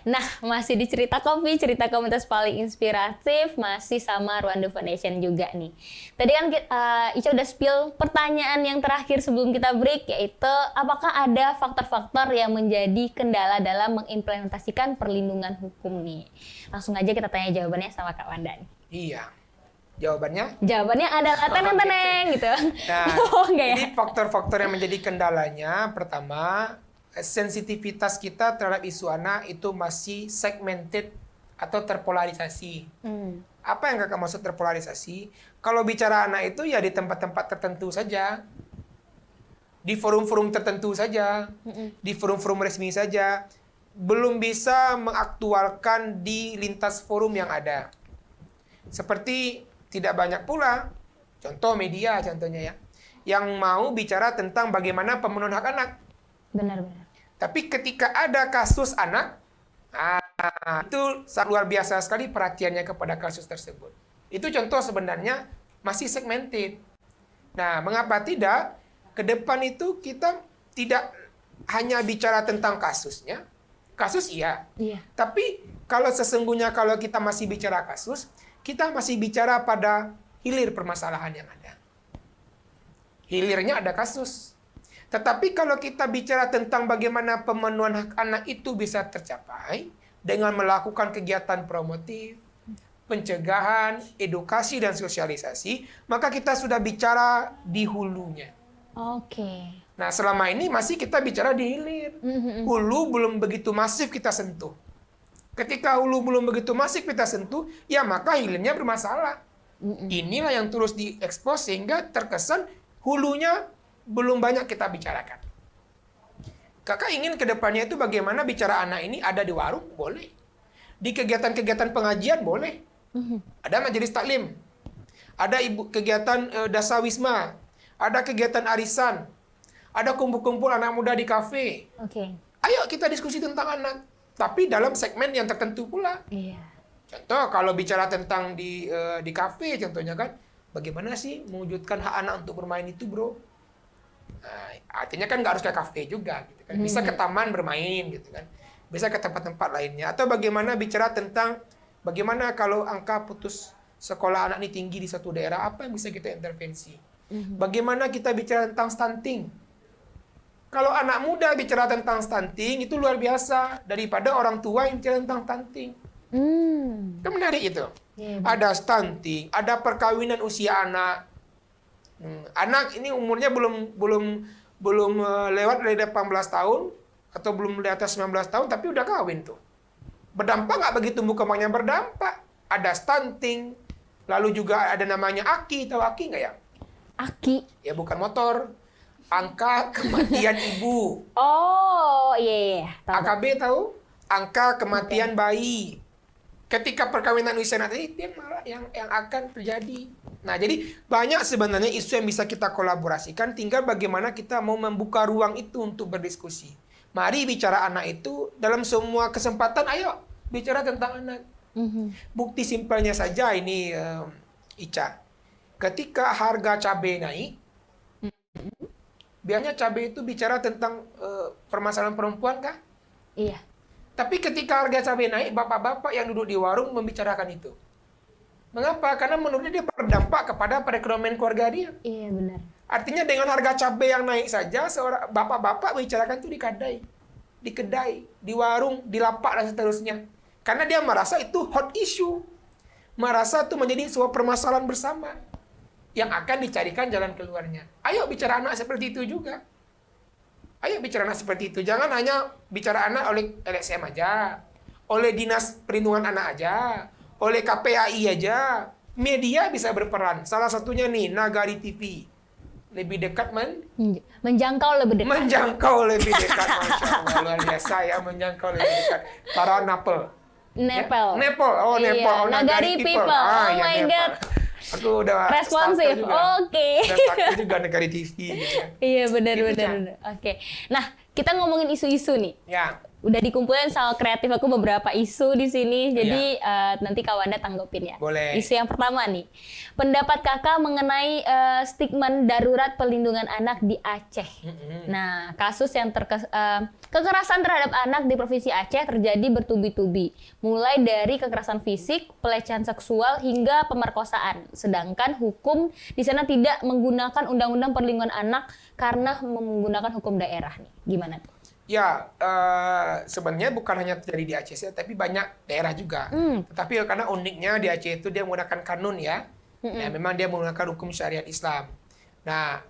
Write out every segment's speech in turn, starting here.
Nah, masih di Cerita Kopi, cerita komunitas paling inspiratif, masih sama Rwanda Foundation juga nih. Tadi kan Ica udah spill pertanyaan yang terakhir sebelum kita break, yaitu apakah ada faktor-faktor yang menjadi kendala dalam mengimplementasikan perlindungan hukum nih? Langsung aja kita tanya jawabannya sama Kak Wanda nih. Iya. Jawabannya? Jawabannya adalah teneng-teneng gitu. Nah, Oh, enggak ya? jadi faktor-faktor yang menjadi kendalanya, pertama, sensitivitas kita terhadap isu anak itu masih segmented atau terpolarisasi. Apa yang kakak maksud terpolarisasi? Kalau bicara anak itu ya di tempat-tempat tertentu saja, di forum-forum tertentu saja, di forum-forum resmi saja, belum bisa mengaktualkan di lintas forum yang ada. Seperti tidak banyak pula, contoh media contohnya ya, yang mau bicara tentang bagaimana pemenuhan hak anak. Benar-benar. Tapi ketika ada kasus anak, itu sangat luar biasa sekali perhatiannya kepada kasus tersebut. Itu contoh sebenarnya masih segmented. Nah, mengapa tidak? Ke depan itu kita tidak hanya bicara tentang kasusnya. Kasus iya. Tapi kalau sesungguhnya kalau kita masih bicara kasus, kita masih bicara pada hilir permasalahan yang ada. Hilirnya ada kasus. Tetapi kalau kita bicara tentang bagaimana pemenuhan hak anak itu bisa tercapai dengan melakukan kegiatan promotif, pencegahan, edukasi, dan sosialisasi, maka kita sudah bicara di hulunya. Oke. Nah, selama ini masih kita bicara di hilir. Hulu belum begitu masif kita sentuh. Ketika hulu belum begitu masif kita sentuh, ya maka hilirnya bermasalah. Inilah yang terus diekspos sehingga terkesan hulunya belum banyak kita bicarakan. Kakak ingin ke depannya itu bagaimana bicara anak ini ada di warung? Boleh. Di kegiatan-kegiatan pengajian? Boleh. Ada majelis taklim. Ada kegiatan dasawisma. Ada kegiatan arisan. Ada kumpul-kumpul anak muda di kafe. Ayo kita diskusi tentang anak. Tapi dalam segmen yang tertentu pula. Contoh kalau bicara tentang di kafe contohnya kan, bagaimana sih mewujudkan hak anak untuk bermain itu, bro? Nah, artinya kan nggak harus ke kafe juga, gitu kan. Bisa ke taman bermain, gitu kan. Bisa ke tempat-tempat lainnya. Atau bagaimana bicara tentang bagaimana kalau angka putus sekolah anak ini tinggi di satu daerah, apa yang bisa kita intervensi? Bagaimana kita bicara tentang stunting? Kalau anak muda bicara tentang stunting, itu luar biasa daripada orang tua yang bicara tentang stunting. Kan menarik itu. Ada stunting, ada perkawinan usia anak. Anak ini umurnya belum lewat dari 18 tahun atau belum di atas 19 tahun, tapi udah kawin tuh. Berdampak nggak begitu tumbuh kembangnya? Berdampak. Ada stunting, lalu juga ada namanya AKI. Tahu AKI nggak ya? AKI? Ya bukan motor. Angka kematian ibu. Oh, iya. AKB tahu? Angka kematian bayi. Ketika perkawinan usia anak itu yang akan terjadi. Nah, jadi banyak sebenarnya isu yang bisa kita kolaborasikan, tinggal bagaimana kita mau membuka ruang itu untuk berdiskusi. Mari bicara anak itu dalam semua kesempatan, ayo bicara tentang anak. Bukti simpelnya saja ini, Ica. Ketika harga cabai naik, biasanya cabai itu bicara tentang permasalahan perempuan kah? Iya. Tapi ketika harga cabai naik, bapak-bapak yang duduk di warung membicarakan itu. Mengapa? Karena menurutnya dia berdampak kepada perekonomian keluarga dia. Iya, benar. Artinya dengan harga cabai yang naik saja, seorang bapak-bapak membicarakan itu di kedai, di warung, di lapak, dan seterusnya. Karena dia merasa itu hot issue. Merasa itu menjadi sebuah permasalahan bersama yang akan dicarikan jalan keluarnya. Ayo bicara anak seperti itu juga. Ayo bicara anak seperti itu. Jangan hanya bicara anak oleh LSM aja, oleh Dinas Perlindungan Anak aja, oleh KPAI aja. Media bisa berperan. Salah satunya nih, Nagari TV. Lebih dekat menjangkau lebih dekat. Menjangkau lebih dekat. Masya Allah, luar biasa ya, menjangkau lebih dekat. Para Nepal. Nepal. Oh, iya. Nepal. Oh, Nagari people. Oh ya, my Nepal. God. Aku udah responsif. Oke. Udah starter juga Nagari TV. Gitu. Iya, benar. Oke. Nah, kita ngomongin isu-isu nih. Ya. Udah dikumpulin sama kreatif aku beberapa isu di sini, jadi nanti Kak Wanda tanggepin ya. Boleh. Isu yang pertama nih, pendapat Kakak mengenai stigma darurat perlindungan anak di Aceh. Nah, kasus yang kekerasan terhadap anak di Provinsi Aceh terjadi bertubi-tubi, mulai dari kekerasan fisik, pelecehan seksual, hingga pemerkosaan. Sedangkan hukum di sana tidak menggunakan Undang-Undang Perlindungan Anak karena menggunakan hukum daerah nih. Gimana tuh? Ya, sebenarnya bukan hanya terjadi di Aceh saja, tapi banyak daerah juga. Tetapi karena uniknya di Aceh itu dia menggunakan kanun ya. Ya, memang dia menggunakan hukum syariat Islam. Nah,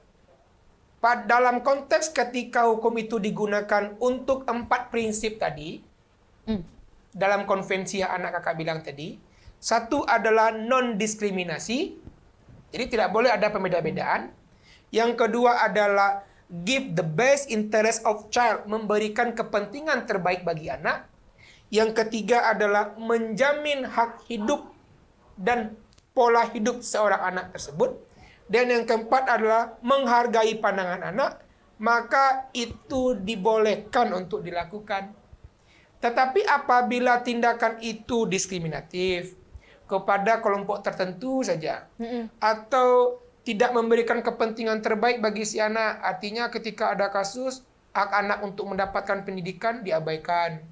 dalam konteks ketika hukum itu digunakan untuk 4 prinsip tadi, dalam konvensi yang anak kakak bilang tadi, satu adalah non-diskriminasi, jadi tidak boleh ada pembeda-bedaan. Yang kedua adalah give the best interest of child, memberikan kepentingan terbaik bagi anak. Yang ketiga adalah menjamin hak hidup dan pola hidup seorang anak tersebut. Dan yang keempat adalah menghargai pandangan anak, maka itu dibolehkan untuk dilakukan. Tetapi apabila tindakan itu diskriminatif kepada kelompok tertentu saja, atau tidak memberikan kepentingan terbaik bagi si anak. Artinya ketika ada kasus, hak anak untuk mendapatkan pendidikan diabaikan.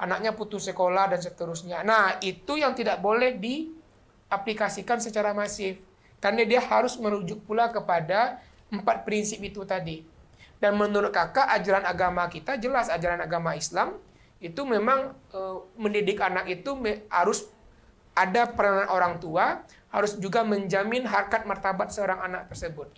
Anaknya putus sekolah dan seterusnya. Nah, itu yang tidak boleh diaplikasikan secara masif. Karena dia harus merujuk pula kepada 4 prinsip itu tadi. Dan menurut kakak, ajaran agama kita jelas, ajaran agama Islam, itu memang mendidik anak itu harus ada peranan orang tua, harus juga menjamin harkat martabat seorang anak tersebut.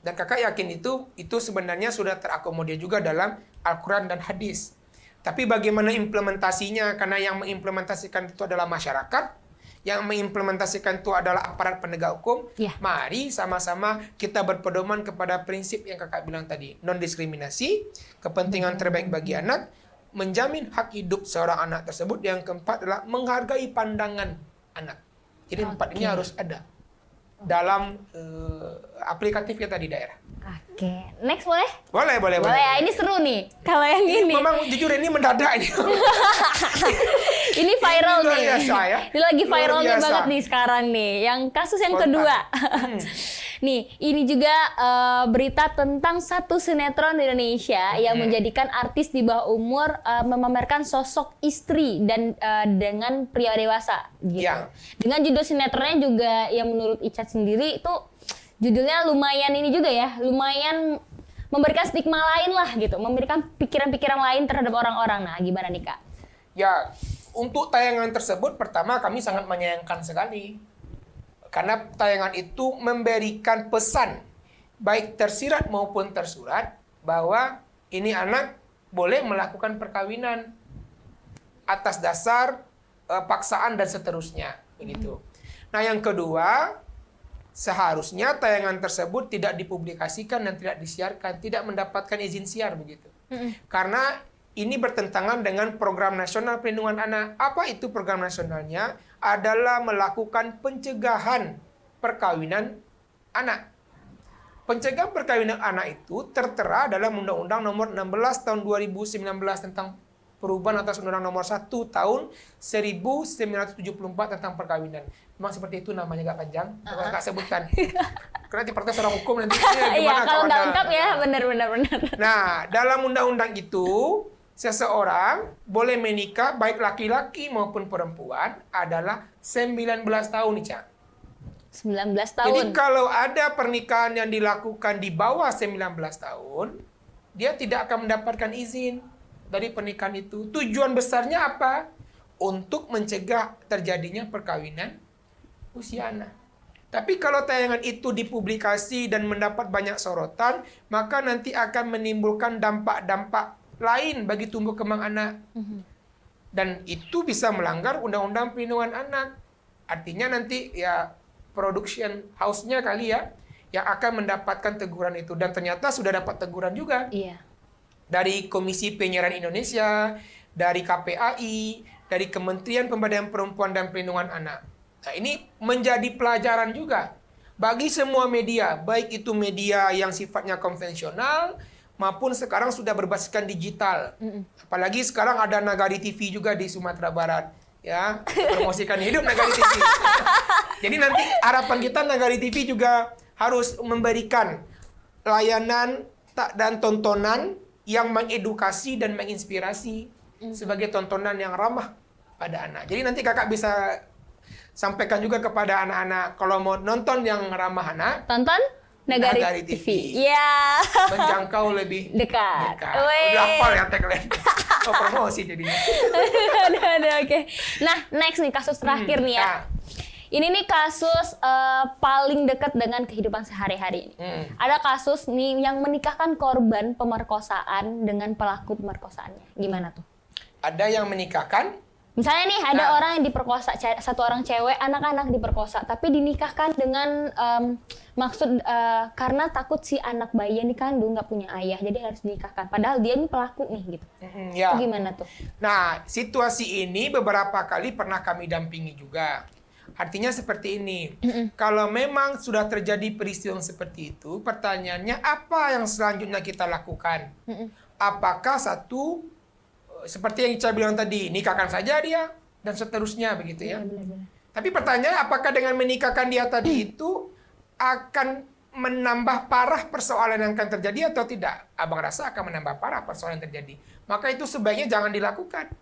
Dan kakak yakin itu sebenarnya sudah terakomodir juga dalam Al-Quran dan hadis. Tapi bagaimana implementasinya? Karena yang mengimplementasikan itu adalah masyarakat, yang mengimplementasikan itu adalah aparat penegak hukum. Mari sama-sama kita berpedoman kepada prinsip yang kakak bilang tadi. Non-diskriminasi, kepentingan terbaik bagi anak, menjamin hak hidup seorang anak tersebut. Yang keempat adalah menghargai pandangan anak. Jadi 4 ini harus ada dalam aplikatif kita di daerah. Next boleh? Boleh. Ya, ini seru nih. Kalau yang ini. Memang jujur ini mendadak ini. Ini viral ini luar nih. Biasa, ya? Ini lagi viralnya Luar biasa. banget nih sekarang nih. Yang kasus yang kedua. Nih, ini juga berita tentang satu sinetron di Indonesia yang menjadikan artis di bawah umur memamerkan sosok istri dan dengan pria dewasa gitu. Dengan judul sinetronnya juga yang menurut Ica sendiri itu judulnya lumayan ini juga ya, lumayan memberikan stigma lain lah gitu, memberikan pikiran-pikiran lain terhadap orang-orang. Nah, gimana nih Kak? Ya, untuk tayangan tersebut pertama kami sangat menyayangkan sekali. Karena tayangan itu memberikan pesan, baik tersirat maupun tersurat, bahwa ini anak boleh melakukan perkawinan atas dasar paksaan dan seterusnya. Begitu. Nah, yang kedua, seharusnya tayangan tersebut tidak dipublikasikan dan tidak disiarkan, tidak mendapatkan izin siar begitu. Karena ini bertentangan dengan Program Nasional Perlindungan Anak. Apa itu program nasionalnya? Adalah melakukan pencegahan perkawinan anak. Pencegahan perkawinan anak itu tertera dalam Undang-Undang Nomor 16 Tahun 2019 tentang perubahan atas Undang-Undang Nomor 1 Tahun 1974 tentang perkawinan. Memang seperti itu namanya, agak panjang, agak sebutkan. Karena diprotes orang hukum nanti. Iya, kalau nggak lengkap ya, benar. Nah, dalam undang-undang itu, seseorang boleh menikah, baik laki-laki maupun perempuan, adalah 19 tahun, Ica. 19 tahun. Jadi kalau ada pernikahan yang dilakukan di bawah 19 tahun, dia tidak akan mendapatkan izin dari pernikahan itu. Tujuan besarnya apa? Untuk mencegah terjadinya perkawinan usia anak. Tapi kalau tayangan itu dipublikasi dan mendapat banyak sorotan, maka nanti akan menimbulkan dampak-dampak lain bagi tumbuh kembang anak. Dan itu bisa melanggar Undang-Undang Perlindungan Anak. Artinya nanti ya production house-nya kali ya yang akan mendapatkan teguran itu. Dan ternyata sudah dapat teguran juga. Dari Komisi Penyiaran Indonesia, dari KPAI, dari Kementerian Pemberdayaan Perempuan dan Perlindungan Anak. Nah, ini menjadi pelajaran juga bagi semua media, baik itu media yang sifatnya konvensional maupun sekarang sudah berbasiskan digital. Apalagi sekarang ada Nagari TV juga di Sumatera Barat. Ya, promosikan hidup Nagari TV. Jadi nanti harapan kita Nagari TV juga harus memberikan layanan dan tontonan yang mengedukasi dan menginspirasi sebagai tontonan yang ramah pada anak. Jadi nanti kakak bisa sampaikan juga kepada anak-anak kalau mau nonton yang ramah anak, tonton Nagari TV. Ya. Menjangkau lebih dekat. Udah hafal ya tagline. Oh, promosi jadinya. Aduh, oke. Nah, next nih kasus terakhir nih ya. Ini nih kasus paling dekat dengan kehidupan sehari-hari ini. Ada kasus nih yang menikahkan korban pemerkosaan dengan pelaku pemerkosaannya. Gimana tuh? Ada yang menikahkan? Misalnya nih ada orang yang diperkosa, satu orang cewek, anak-anak diperkosa, tapi dinikahkan dengan maksud karena takut si anak bayi yang dikandung nggak punya ayah, jadi harus dinikahkan. Padahal dia ini pelaku nih gitu. Ya. Itu gimana tuh? Nah, situasi ini beberapa kali pernah kami dampingi juga. Artinya seperti ini, kalau memang sudah terjadi peristiwa seperti itu, pertanyaannya apa yang selanjutnya kita lakukan? Apakah satu seperti yang Ica bilang tadi, nikahkan saja dia dan seterusnya begitu ya. Benar-benar. Tapi pertanyaan apakah dengan menikahkan dia tadi itu akan menambah parah persoalan yang akan terjadi atau tidak? Abang rasa akan menambah parah persoalan yang terjadi. Maka itu sebaiknya jangan dilakukan.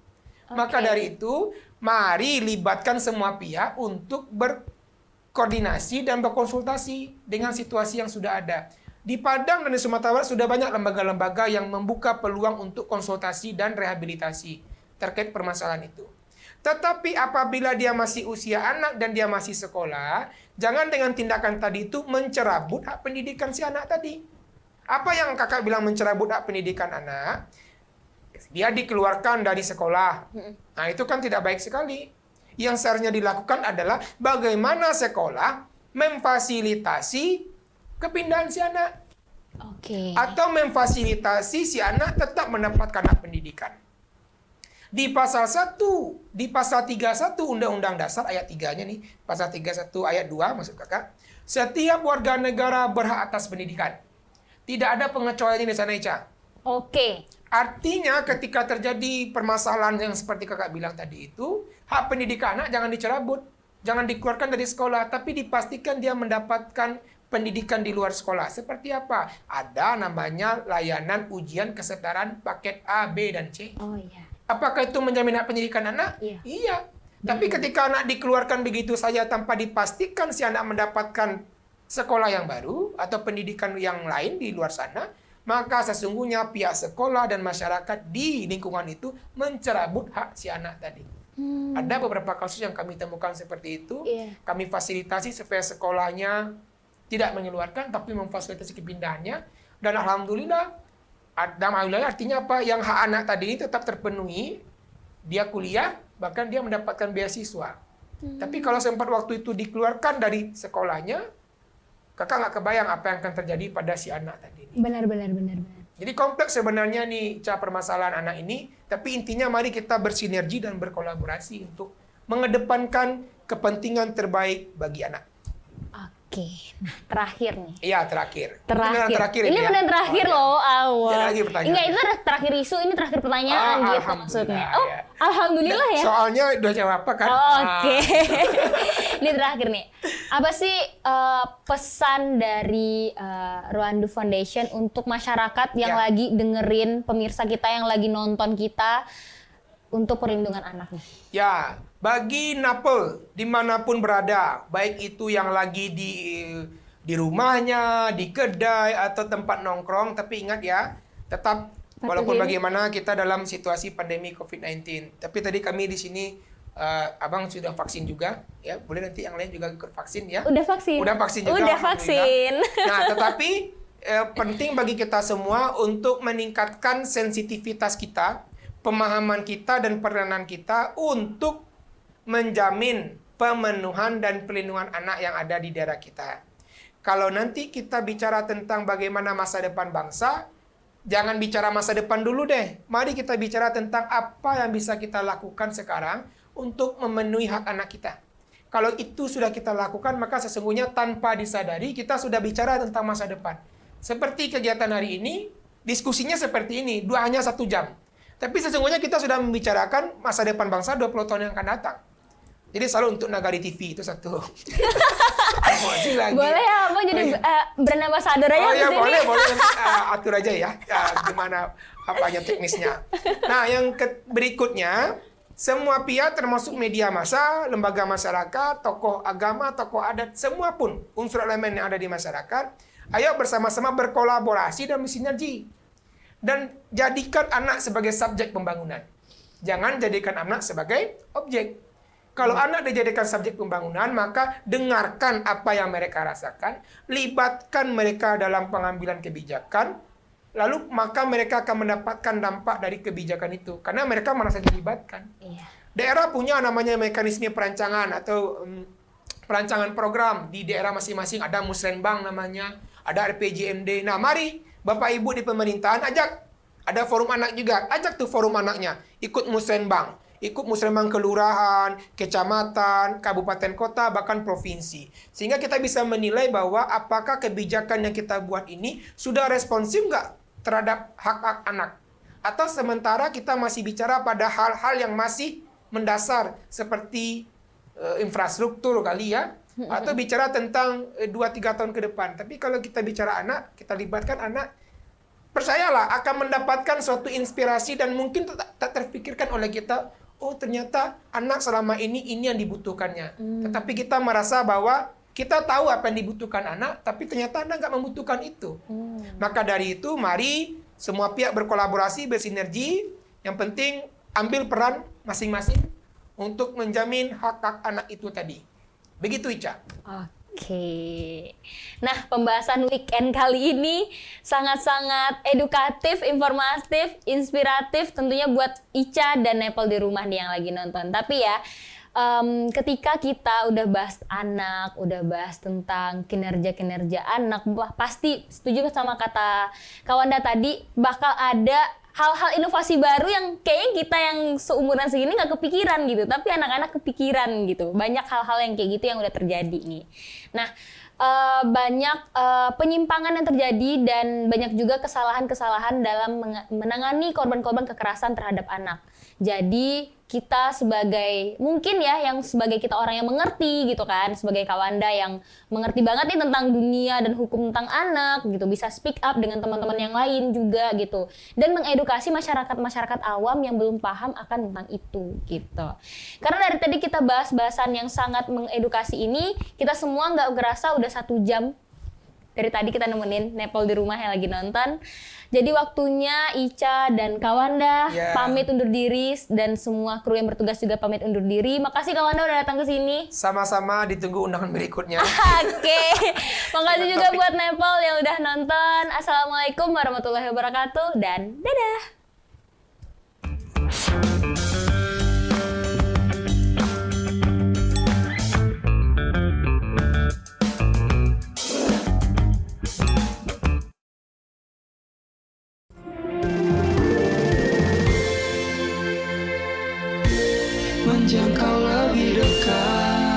Maka dari itu, mari libatkan semua pihak untuk berkoordinasi dan berkonsultasi dengan situasi yang sudah ada. Di Padang dan di Sumatera Barat sudah banyak lembaga-lembaga yang membuka peluang untuk konsultasi dan rehabilitasi terkait permasalahan itu. Tetapi apabila dia masih usia anak dan dia masih sekolah, jangan dengan tindakan tadi itu mencerabut hak pendidikan si anak tadi. Apa yang kakak bilang mencerabut hak pendidikan anak? Dia dikeluarkan dari sekolah. Nah, itu kan tidak baik sekali. Yang seharusnya dilakukan adalah bagaimana sekolah memfasilitasi kepindahan si anak. Atau memfasilitasi si anak tetap mendapatkan hak pendidikan. Di pasal 1, di pasal 31 Undang-Undang Dasar ayat 3-nya nih, pasal 31 ayat 2 maksud kakak, setiap warga negara berhak atas pendidikan. Tidak ada pengecualian di sana, Ica. Artinya ketika terjadi permasalahan yang seperti kakak bilang tadi itu, hak pendidikan anak jangan dicerabut, jangan dikeluarkan dari sekolah, tapi dipastikan dia mendapatkan pendidikan di luar sekolah. Seperti apa? Ada namanya layanan ujian kesetaraan paket A, B, dan C. Apakah itu menjamin hak pendidikan anak? Iya. Tapi ketika anak dikeluarkan begitu saja tanpa dipastikan si anak mendapatkan sekolah yang baru atau pendidikan yang lain di luar sana, maka sesungguhnya pihak sekolah dan masyarakat di lingkungan itu mencerabut hak si anak tadi. Ada beberapa kasus yang kami temukan seperti itu. Kami fasilitasi supaya sekolahnya tidak mengeluarkan, tapi memfasilitasi kepindahannya. Dan alhamdulillah artinya apa? Yang hak anak tadi ini tetap terpenuhi. Dia kuliah, bahkan dia mendapatkan beasiswa. Tapi kalau sempat waktu itu dikeluarkan dari sekolahnya, kakak nggak kebayang apa yang akan terjadi pada si anak tadi. Benar. Jadi kompleks sebenarnya nih permasalahan anak ini. Tapi intinya mari kita bersinergi dan berkolaborasi untuk mengedepankan kepentingan terbaik bagi anak. Nah terakhir nih. Iya terakhir. Ini benar terakhir loh awal. Ada lagi pertanyaan. Enggak, itu terakhir isu, ini terakhir pertanyaan gitu maksudnya. Alhamdulillah ya. Soalnya udah jawab apa kan? Ini terakhir nih. Apa sih pesan dari Rwandu Foundation untuk masyarakat yang lagi dengerin, pemirsa kita yang lagi nonton kita untuk perlindungan anak nih? Ya, bagi Napel dimanapun berada, baik itu yang lagi di rumahnya, di kedai atau tempat nongkrong, tapi ingat ya, tetap walaupun bagaimana kita dalam situasi pandemi COVID-19. Tapi tadi kami di sini abang sudah vaksin juga, ya boleh nanti yang lain juga ikut vaksin ya. Udah vaksin juga. Udah vaksin. Nah, tetapi penting bagi kita semua untuk meningkatkan sensitivitas kita, pemahaman kita dan peranan kita untuk menjamin pemenuhan dan perlindungan anak yang ada di daerah kita. Kalau nanti kita bicara tentang bagaimana masa depan bangsa, jangan bicara masa depan dulu deh. Mari kita bicara tentang apa yang bisa kita lakukan sekarang untuk memenuhi hak anak kita. Kalau itu sudah kita lakukan, maka sesungguhnya tanpa disadari kita sudah bicara tentang masa depan. Seperti kegiatan hari ini, diskusinya seperti ini, hanya 1 jam. Tapi sesungguhnya kita sudah membicarakan masa depan bangsa 20 tahun yang akan datang. Jadi selalu untuk Nagari TV itu satu. Lagi. Boleh ya, Abang jadi brand ambassador aja Oh di ya sini. boleh nanti atur aja ya, gimana apanya teknisnya. Nah yang berikutnya, semua pihak termasuk media massa, lembaga masyarakat, tokoh agama, tokoh adat, semua pun unsur elemen yang ada di masyarakat, ayo bersama-sama berkolaborasi dan bersinergi. Dan jadikan anak sebagai subjek pembangunan. Jangan jadikan anak sebagai objek. Kalau anak dijadikan subjek pembangunan, maka dengarkan apa yang mereka rasakan, libatkan mereka dalam pengambilan kebijakan, lalu maka mereka akan mendapatkan dampak dari kebijakan itu. Karena mereka merasa dilibatkan. Iya. Daerah punya namanya mekanisme perancangan atau perancangan program. Di daerah masing-masing ada Musrenbang namanya, ada RPJMD. Nah mari Bapak Ibu di pemerintahan ajak, ada forum anak juga, ajak tuh forum anaknya, ikut Musrenbang. Ikut musrenbang kelurahan, kecamatan, kabupaten kota, bahkan provinsi. Sehingga kita bisa menilai bahwa apakah kebijakan yang kita buat ini sudah responsif nggak terhadap hak-hak anak. Atau sementara kita masih bicara pada hal-hal yang masih mendasar seperti infrastruktur kali ya. Atau bicara tentang 2-3 tahun ke depan. Tapi kalau kita bicara anak, kita libatkan anak, percayalah akan mendapatkan suatu inspirasi dan mungkin tak terpikirkan oleh kita. Oh ternyata anak selama ini yang dibutuhkannya. Tetapi kita merasa bahwa kita tahu apa yang dibutuhkan anak, tapi ternyata anak nggak membutuhkan itu. Maka dari itu, mari semua pihak berkolaborasi, bersinergi. Yang penting ambil peran masing-masing untuk menjamin hak-hak anak itu tadi. Begitu Ica. Oke. Nah, pembahasan weekend kali ini sangat-sangat edukatif, informatif, inspiratif tentunya buat Ica dan Nepal di rumah nih yang lagi nonton. Tapi ya, ketika kita udah bahas anak, udah bahas tentang kinerja-kinerja anak, pasti setuju sama kata Kawanda tadi, bakal ada hal-hal inovasi baru yang kayaknya kita yang seumuran segini nggak kepikiran gitu, tapi anak-anak kepikiran gitu. Banyak hal-hal yang kayak gitu yang udah terjadi nih. Nah, banyak penyimpangan yang terjadi dan banyak juga kesalahan-kesalahan dalam menangani korban-korban kekerasan terhadap anak. Jadi kita sebagai, mungkin ya, yang sebagai kita orang yang mengerti gitu kan, sebagai Kawanda yang mengerti banget nih tentang dunia dan hukum tentang anak gitu, bisa speak up dengan teman-teman yang lain juga gitu, dan mengedukasi masyarakat awam yang belum paham akan tentang itu gitu. Karena dari tadi kita bahas bahasan yang sangat mengedukasi ini, kita semua nggak ngerasa udah 1 jam dari tadi kita nemenin Nepal di rumah yang lagi nonton. Jadi waktunya Ica dan Kawanda pamit undur diri, dan semua kru yang bertugas juga pamit undur diri. Makasih Kawanda udah datang ke sini. Sama-sama, ditunggu undangan berikutnya. Oke. Makasih juga buat Nepal yang udah nonton. Assalamualaikum warahmatullahi wabarakatuh dan dadah. Menjangkau lebih dekat.